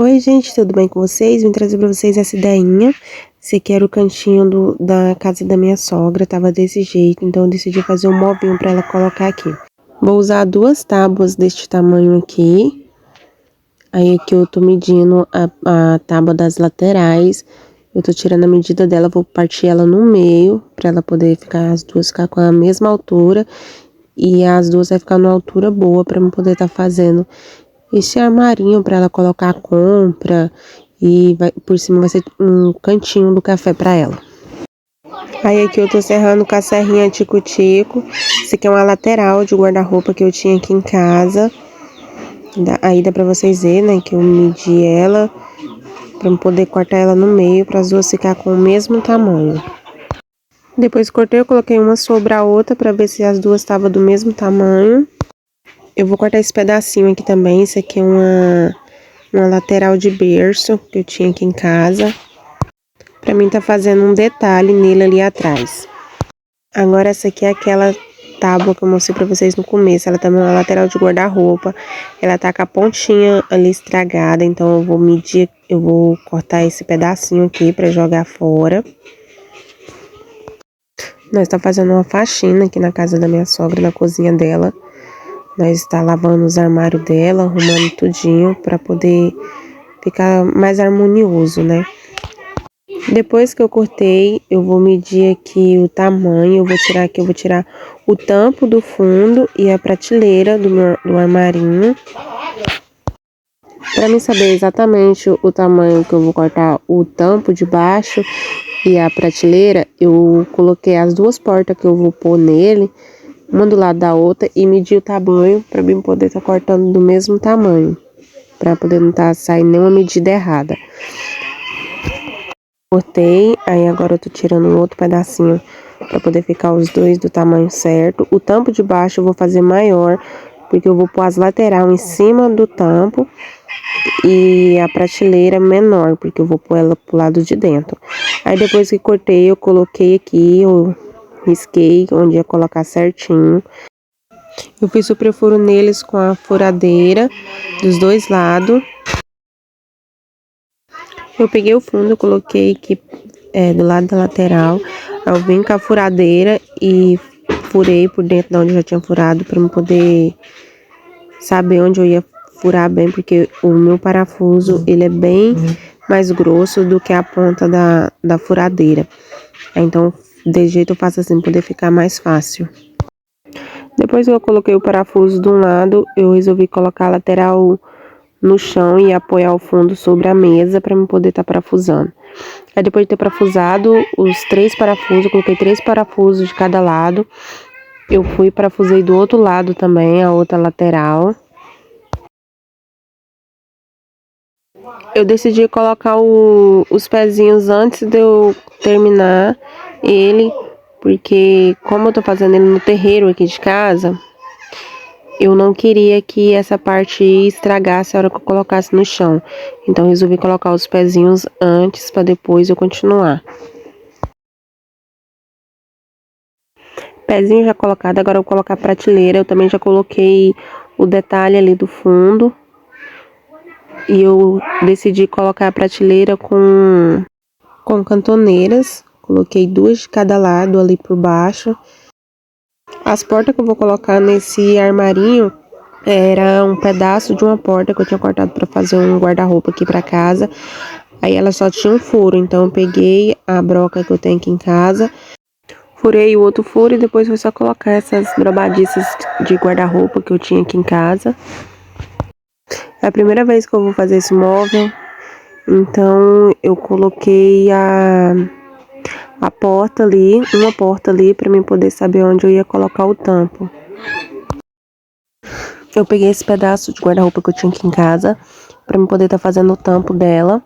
Oi, gente, tudo bem com vocês? Vim trazer pra vocês essa ideinha. Esse aqui era o cantinho da casa da minha sogra, tava desse jeito, então eu decidi fazer um movinho pra ela colocar aqui. Vou usar 2 tábuas deste tamanho aqui. Aí aqui eu tô medindo a tábua das laterais. Eu tô tirando a medida dela, vou partir ela no meio, pra ela poder ficar, as duas ficar com a mesma altura. E as duas vai ficar numa altura boa pra eu poder fazendo esse armarinho para ela colocar a compra e por cima vai ser um cantinho do café para ela. Aí aqui eu tô serrando com a serrinha tico-tico. Esse aqui é uma lateral de guarda-roupa que eu tinha aqui em casa. Aí dá pra vocês verem, né, que eu medi ela pra eu poder cortar ela no meio para as duas ficar com o mesmo tamanho. Depois que cortei, eu coloquei uma sobre a outra para ver se as duas estavam do mesmo tamanho. Eu vou cortar esse pedacinho aqui também. Esse aqui é uma lateral de berço que eu tinha aqui em casa. Pra mim tá fazendo um detalhe nele ali atrás. Agora essa aqui é aquela tábua que eu mostrei pra vocês no começo. Ela também é uma lateral de guarda-roupa. Ela tá com a pontinha ali estragada. Então eu vou medir, eu vou cortar esse pedacinho aqui pra jogar fora. Nós tá fazendo uma faxina aqui na casa da minha sogra, na cozinha dela. Nós tá lavando os armários dela, arrumando tudinho pra poder ficar mais harmonioso, né? Depois que eu cortei, eu vou medir aqui o tamanho. Eu vou tirar o tampo do fundo e a prateleira do armarinho. Pra mim saber exatamente o tamanho que eu vou cortar o tampo de baixo e a prateleira, eu coloquei as 2 portas que eu vou pôr nele, uma do lado da outra, e medi o tamanho pra mim poder estar cortando do mesmo tamanho, pra poder não estar saindo nenhuma medida errada. Cortei, aí agora eu tô tirando um outro pedacinho pra poder ficar os dois do tamanho certo. O tampo de baixo eu vou fazer maior, porque eu vou pôr as lateral em cima do tampo e a prateleira menor, porque eu vou pôr ela pro lado de dentro. Aí depois que cortei, eu coloquei aqui, eu risquei onde ia colocar certinho. Eu fiz o perfuro neles com a furadeira dos 2 lados. Eu peguei o fundo, coloquei aqui do lado da lateral. Eu vim com a furadeira e furei por dentro de onde eu já tinha furado para eu poder saber onde eu ia furar bem, porque o meu parafuso ele é bem mais grosso do que a ponta da furadeira. Então, de jeito eu faço assim, poder ficar mais fácil. Depois que eu coloquei o parafuso de um lado, eu resolvi colocar a lateral no chão e apoiar o fundo sobre a mesa para eu poder estar parafusando. Aí depois de ter parafusado os 3 parafusos, eu coloquei 3 parafusos de cada lado. Eu fui parafusei do outro lado também, a outra lateral. Eu decidi colocar os pezinhos antes de eu terminar ele, porque como eu tô fazendo ele no terreiro aqui de casa, eu não queria que essa parte estragasse a hora que eu colocasse no chão. Então eu resolvi colocar os pezinhos antes para depois eu continuar. Pezinho já colocado, agora eu vou colocar a prateleira. Eu também já coloquei o detalhe ali do fundo. E eu decidi colocar a prateleira com cantoneiras. Coloquei 2 de cada lado ali por baixo. As portas que eu vou colocar nesse armarinho era um pedaço de uma porta que eu tinha cortado para fazer um guarda-roupa aqui para casa. Aí ela só tinha um furo, então eu peguei a broca que eu tenho aqui em casa, furei o outro furo e depois foi só colocar essas dobradiças de guarda-roupa que eu tinha aqui em casa. É a primeira vez que eu vou fazer esse móvel, então eu coloquei a porta ali, uma porta ali para mim poder saber onde eu ia colocar o tampo. Eu peguei esse pedaço de guarda-roupa que eu tinha aqui em casa para mim poder estar fazendo o tampo dela.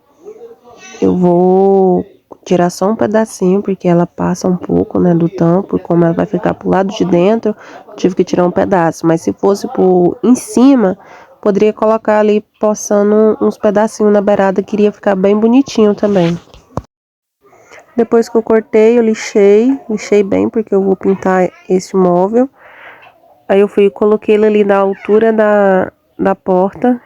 Eu vou tirar só um pedacinho porque ela passa um pouco, né, do tampo, como ela vai ficar pro lado de dentro, tive que tirar um pedaço, mas se fosse por em cima, poderia colocar ali poçando uns pedacinhos na beirada, que iria ficar bem bonitinho também. Depois que eu cortei, eu lixei bem porque eu vou pintar esse móvel. Aí eu fui e coloquei ele ali na altura da porta,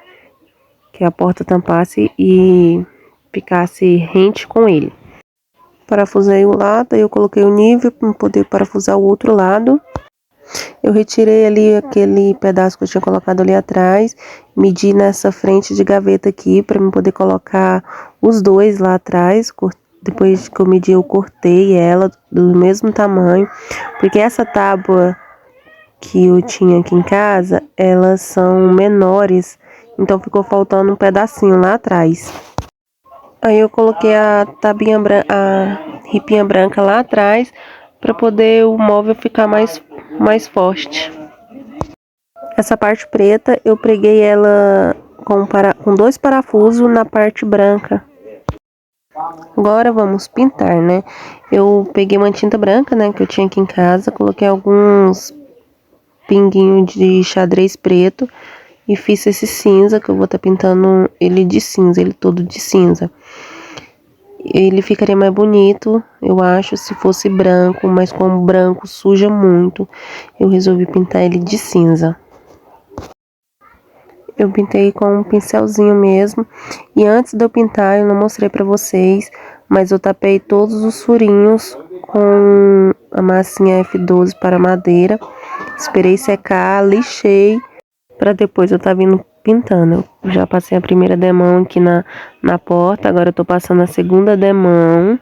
que a porta tampasse e ficasse rente com ele. Parafusei o lado, aí eu coloquei o nível para poder parafusar o outro lado. Eu retirei ali aquele pedaço que eu tinha colocado ali atrás, medi nessa frente de gaveta aqui para eu poder colocar os dois lá atrás. Depois que eu medi, eu cortei ela do mesmo tamanho, porque essa tábua que eu tinha aqui em casa, elas são menores, então ficou faltando um pedacinho lá atrás. Aí eu coloquei a ripinha branca lá atrás para poder o móvel ficar mais forte. Essa parte preta eu preguei ela com 2 parafusos na parte branca. Agora vamos pintar, né? Eu peguei uma tinta branca, né, que eu tinha aqui em casa, coloquei alguns pinguinhos de xadrez preto e fiz esse cinza, que eu vou estar pintando ele de cinza, ele todo de cinza. Ele ficaria mais bonito, eu acho, se fosse branco, mas como branco suja muito, eu resolvi pintar ele de cinza. Eu pintei com um pincelzinho mesmo, e antes de eu pintar, eu não mostrei pra vocês, mas eu tapei todos os furinhos com a massinha F12 para madeira, esperei secar, lixei, pra depois eu tá vindo pintando. Eu já passei a primeira demão aqui na porta, agora eu tô passando a segunda demão.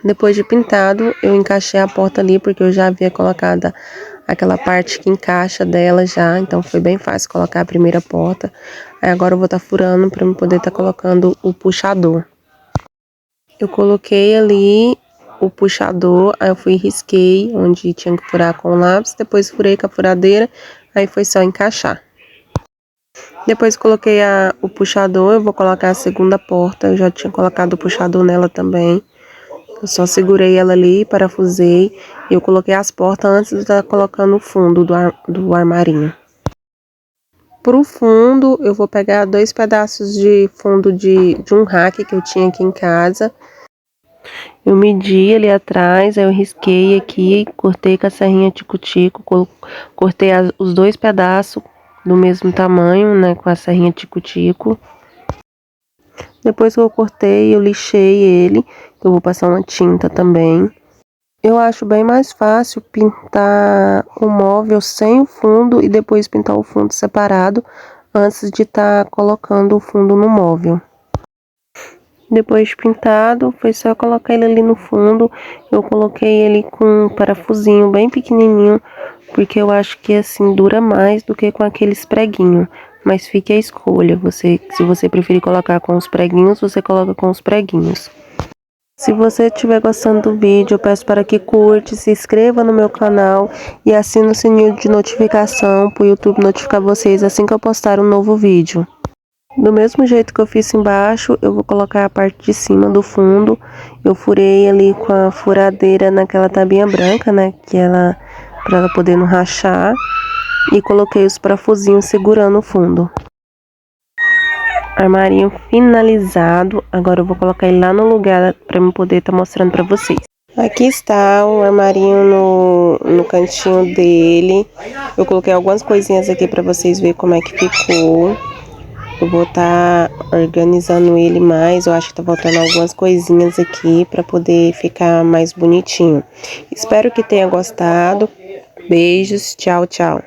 Depois de pintado, eu encaixei a porta ali, porque eu já havia colocado aquela parte que encaixa dela já, então foi bem fácil colocar a primeira porta. Aí agora eu vou estar furando para eu poder estar colocando o puxador. Eu coloquei ali o puxador, aí eu fui e risquei onde tinha que furar com o lápis, depois furei com a furadeira, aí foi só encaixar. Depois coloquei o puxador, eu vou colocar a segunda porta, eu já tinha colocado o puxador nela também. Eu só segurei ela ali, parafusei e eu coloquei as portas antes de estar colocando o fundo do armarinho. Pro fundo, eu vou pegar 2 pedaços de fundo de um rack que eu tinha aqui em casa. Eu medi ali atrás, aí eu risquei aqui, cortei com a serrinha tico-tico, cortei os 2 pedaços do mesmo tamanho, né, com a serrinha tico-tico. Depois que eu cortei, eu lixei ele, eu vou passar uma tinta também. Eu acho bem mais fácil pintar o móvel sem o fundo e depois pintar o fundo separado antes de estar colocando o fundo no móvel. Depois de pintado, foi só colocar ele ali no fundo. Eu coloquei ele com um parafusinho bem pequenininho, porque eu acho que assim dura mais do que com aqueles preguinhos. Mas fique a escolha, se você preferir colocar com os preguinhos, você coloca com os preguinhos. Se você estiver gostando do vídeo, eu peço para que curte, se inscreva no meu canal e assine o sininho de notificação para o YouTube notificar vocês assim que eu postar um novo vídeo. Do mesmo jeito que eu fiz embaixo, eu vou colocar a parte de cima do fundo. Eu furei ali com a furadeira naquela tabinha branca, né, para ela poder não rachar. E coloquei os parafusinhos segurando o fundo. Armarinho finalizado. Agora eu vou colocar ele lá no lugar para eu poder estar mostrando para vocês. Aqui está o armarinho no cantinho dele. Eu coloquei algumas coisinhas aqui para vocês verem como é que ficou. Eu vou estar organizando ele mais. Eu acho que tá faltando algumas coisinhas aqui para poder ficar mais bonitinho. Espero que tenha gostado. Beijos, tchau, tchau.